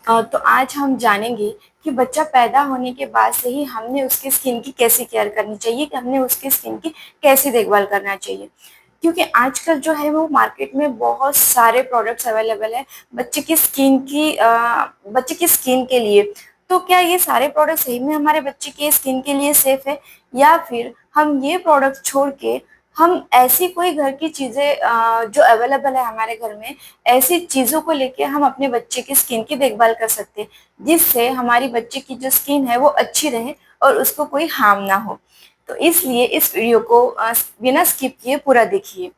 तो आज हम जानेंगे कि बच्चा पैदा होने के बाद से ही हमने उसकी स्किन की कैसी केयर करनी चाहिए, कि हमने उसकी स्किन की कैसी देखभाल करना चाहिए। क्योंकि आजकल जो है वो मार्केट में बहुत सारे प्रोडक्ट्स अवेलेबल है बच्चे की स्किन के लिए। तो क्या ये सारे प्रोडक्ट सही में हमारे बच्चे के स्किन के लिए सेफ है, या फिर हम ये प्रोडक्ट छोड़ के हम ऐसी कोई घर की चीजें जो अवेलेबल है हमारे घर में, ऐसी चीजों को लेके हम अपने बच्चे की स्किन की देखभाल कर सकते हैं, जिससे हमारी बच्चे की जो स्किन है वो अच्छी रहे और उसको कोई हार्म ना हो। तो इसलिए इस वीडियो को बिना स्किप किए पूरा देखिए।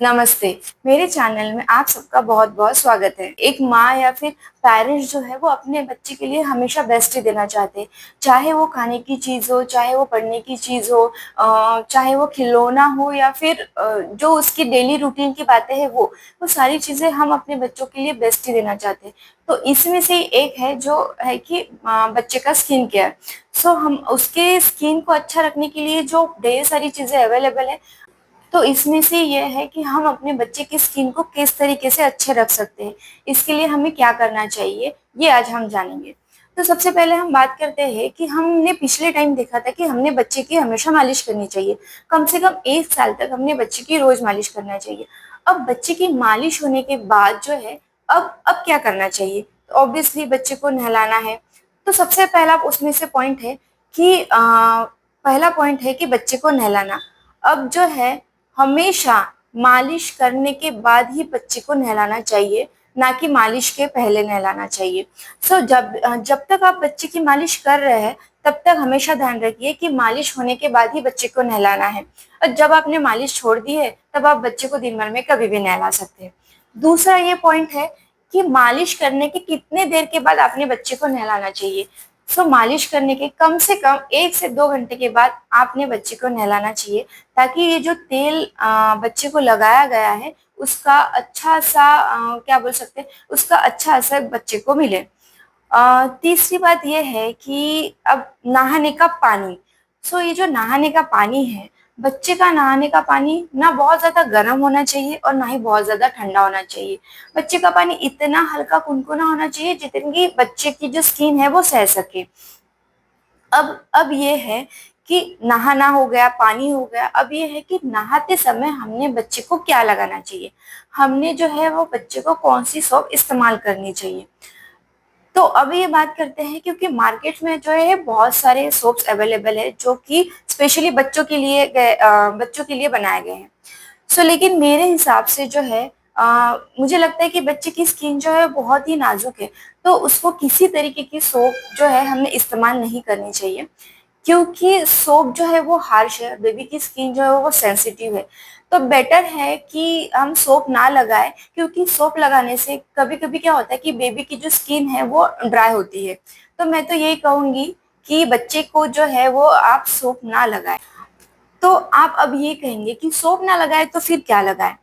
नमस्ते। मेरे चैनल में आप सबका बहुत बहुत स्वागत है। एक माँ या फिर पेरेंट्स जो है वो अपने बच्चे के लिए हमेशा बेस्ट ही देना चाहते हैं, चाहे वो खाने की चीज़ हो, चाहे वो पढ़ने की चीज़ हो, चाहे वो खिलौना हो, या फिर जो उसकी डेली रूटीन की बातें हैं वो सारी चीज़ें हम अपने बच्चों के लिए बेस्ट ही देना चाहते हैं। तो इसमें से एक है जो है कि बच्चे का स्किन केयर। सो हम उसके स्किन को अच्छा रखने के लिए जो ढेर सारी चीज़ें अवेलेबल है, तो इसमें से ये है कि हम अपने बच्चे की स्किन को किस तरीके से अच्छे रख सकते हैं, इसके लिए हमें क्या करना चाहिए, ये आज हम जानेंगे। तो सबसे पहले हम बात करते हैं कि हमने पिछले टाइम देखा था कि हमने बच्चे की हमेशा मालिश करनी चाहिए। कम से कम 1 साल तक हमने बच्चे की रोज मालिश करना चाहिए। अब बच्चे की मालिश होने के बाद जो है, अब क्या करना चाहिए? तो ऑब्वियसली बच्चे को नहलाना है। तो सबसे पहला उसमें से पॉइंट है कि पहला पॉइंट है कि बच्चे को नहलाना। अब जो है, हमेशा मालिश करने के बाद ही बच्चे को नहलाना चाहिए, ना कि मालिश के पहले नहलाना चाहिए। जब तक आप बच्चे की मालिश कर रहे हैं, तब तक हमेशा ध्यान रखिए कि मालिश होने के बाद ही बच्चे को नहलाना है। और जब आपने मालिश छोड़ दी है, तब आप बच्चे को दिन भर में कभी भी नहला सकते हैं। दूसरा ये पॉइंट है कि मालिश करने के कितने देर के बाद आपने बच्चे को नहलाना चाहिए। मालिश करने के कम से कम 1 से 2 घंटे के बाद आपने बच्चे को नहलाना चाहिए, ताकि ये जो तेल बच्चे को लगाया गया है उसका अच्छा सा क्या बोल सकते हैं, उसका अच्छा असर बच्चे को मिले। तीसरी बात यह है कि अब नहाने का पानी। ये जो नहाने का पानी है, बच्चे का नहाने का पानी ना बहुत ज्यादा गर्म होना चाहिए और ना ही बहुत ज्यादा ठंडा होना चाहिए। बच्चे का पानी इतना हल्का कुनकुना होना चाहिए जितनी बच्चे की जो स्किन है वो सह सके। अब ये है कि नहाना हो गया, पानी हो गया। अब ये है कि नहाते समय हमने बच्चे को क्या लगाना चाहिए, हमने जो है वो बच्चे को कौन सी सोप इस्तेमाल करनी चाहिए। तो अब ये बात करते हैं, क्योंकि मार्केट में जो है बहुत सारे सोप्स अवेलेबल है जो कि स्पेशली बच्चों के लिए बनाए गए हैं। लेकिन मेरे हिसाब से जो है, मुझे लगता है कि बच्चे की स्किन जो है बहुत ही नाजुक है, तो उसको किसी तरीके की सोप जो है हमने इस्तेमाल नहीं करनी चाहिए, क्योंकि सोप जो है वो हार्श है, बेबी की स्किन जो है वो सेंसिटिव है। तो बेटर है कि हम सोप ना लगाए, क्योंकि सोप लगाने से कभी कभी क्या होता है कि बेबी की जो स्किन है वो ड्राई होती है। तो मैं तो यही कहूंगी कि बच्चे को जो है वो आप सोप ना लगाए। तो आप अब ये कहेंगे कि सोप ना लगाए तो फिर क्या लगाए?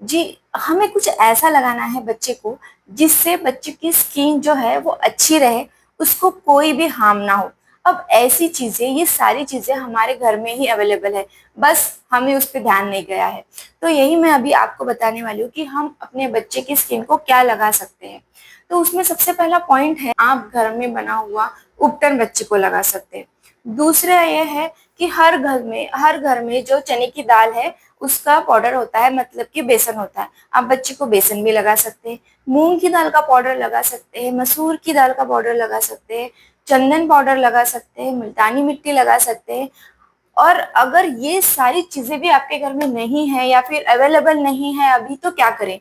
जी, हमें कुछ ऐसा लगाना है बच्चे को जिससे बच्चे की स्किन जो है वो अच्छी रहे, उसको कोई भी हार्म ना हो। अब ऐसी चीजें, ये सारी चीजें हमारे घर में ही अवेलेबल है, बस हमें उस पर ध्यान नहीं गया है। तो यही मैं अभी आपको बताने वाली हूँ कि हम अपने बच्चे की स्किन को क्या लगा सकते हैं। तो उसमें सबसे पहला पॉइंट है, आप घर में बना हुआ उपटन बच्चे को लगा सकते हैं। दूसरा यह है कि हर घर में जो चने की दाल है उसका पाउडर होता है, मतलब कि बेसन होता है। आप बच्चे को बेसन भी लगा सकते हैं, मूंग की दाल का पाउडर लगा सकते हैं, मसूर की दाल का पाउडर लगा सकते हैं, चंदन पाउडर लगा सकते हैं, मुल्तानी मिट्टी लगा सकते हैं। और अगर ये सारी चीजें भी आपके घर में नहीं है या फिर अवेलेबल नहीं है अभी, तो क्या करें?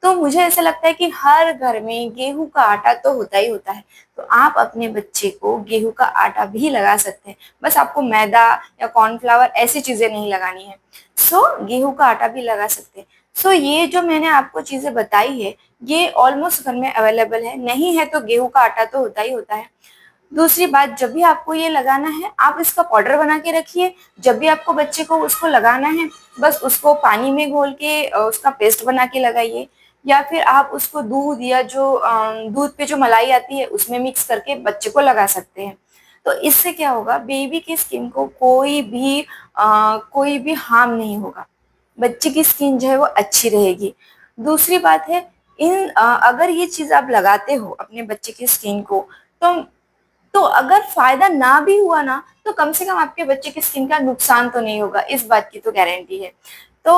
तो मुझे ऐसा लगता है कि हर घर में गेहूं का आटा तो होता ही होता है। तो आप अपने बच्चे को गेहूं का आटा भी लगा सकते हैं, बस आपको मैदा या कॉर्नफ्लावर ऐसी चीजें नहीं लगानी है। गेहूं का आटा भी लगा सकते हैं। ये जो मैंने आपको चीजें बताई है, ये ऑलमोस्ट घर में अवेलेबल है, नहीं है तो गेहूं का आटा तो होता ही होता है। दूसरी बात, जब भी आपको ये लगाना है आप इसका पाउडर बना के रखिए। जब भी आपको बच्चे को उसको लगाना है, बस उसको पानी में घोल के उसका पेस्ट बना के लगाइए, या फिर आप उसको दूध या जो दूध पे जो मलाई आती है उसमें मिक्स करके बच्चे को लगा सकते हैं। तो इससे क्या होगा, बेबी की स्किन को कोई भी हार्म नहीं होगा, बच्चे की स्किन जो है वो अच्छी रहेगी। दूसरी बात है अगर ये चीज आप लगाते हो अपने बच्चे की स्किन को, तो अगर फायदा ना भी हुआ ना, तो कम से कम आपके बच्चे की स्किन का नुकसान तो नहीं होगा, इस बात की तो गारंटी है। तो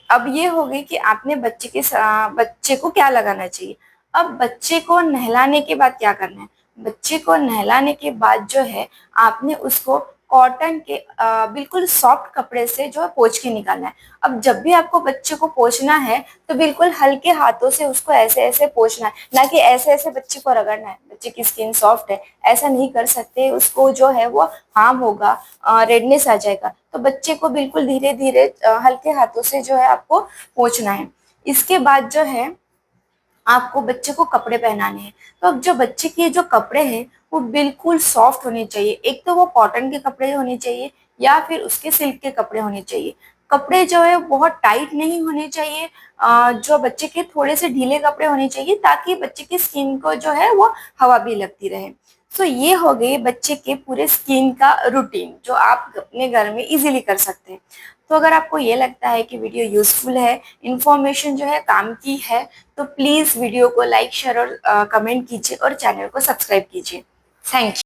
अब ये हो गई कि आपने बच्चे को क्या लगाना चाहिए। अब बच्चे को नहलाने के बाद क्या करना है। बच्चे को नहलाने के बाद जो है, आपने उसको कॉटन के बिल्कुल सॉफ्ट कपड़े से जो है पोंछ के निकालना है। अब जब भी आपको बच्चे को पोंछना है, तो बिल्कुल हल्के हाथों से उसको ऐसे ऐसे पोंछना है, ना कि ऐसे ऐसे बच्चे को रगड़ना है। बच्चे की स्किन सॉफ्ट है, ऐसा नहीं कर सकते, उसको जो है वो हार्म होगा, रेडनेस आ जाएगा। तो बच्चे को बिल्कुल धीरे धीरे हल्के हाथों से जो है आपको पोंछना है। इसके बाद जो है, आपको बच्चे को कपड़े पहनाने हैं। तो अब जो बच्चे के जो कपड़े हैं, वो बिल्कुल सॉफ्ट होने चाहिए। एक तो वो कॉटन के कपड़े होने चाहिए, या फिर उसके सिल्क के कपड़े होने चाहिए। कपड़े जो है बहुत टाइट नहीं होने चाहिए, जो बच्चे के थोड़े से ढीले कपड़े होने चाहिए, ताकि बच्चे की स्किन को जो है वो हवा भी लगती रहे। तो ये हो गई बच्चे के पूरे स्किन का रूटीन, जो आप अपने घर में इजीली कर सकते हैं। तो अगर आपको ये लगता है कि वीडियो यूजफुल है, इंफॉर्मेशन जो है काम की है, तो प्लीज़ वीडियो को लाइक, शेयर और कमेंट कीजिए, और चैनल को सब्सक्राइब कीजिए। Thank you.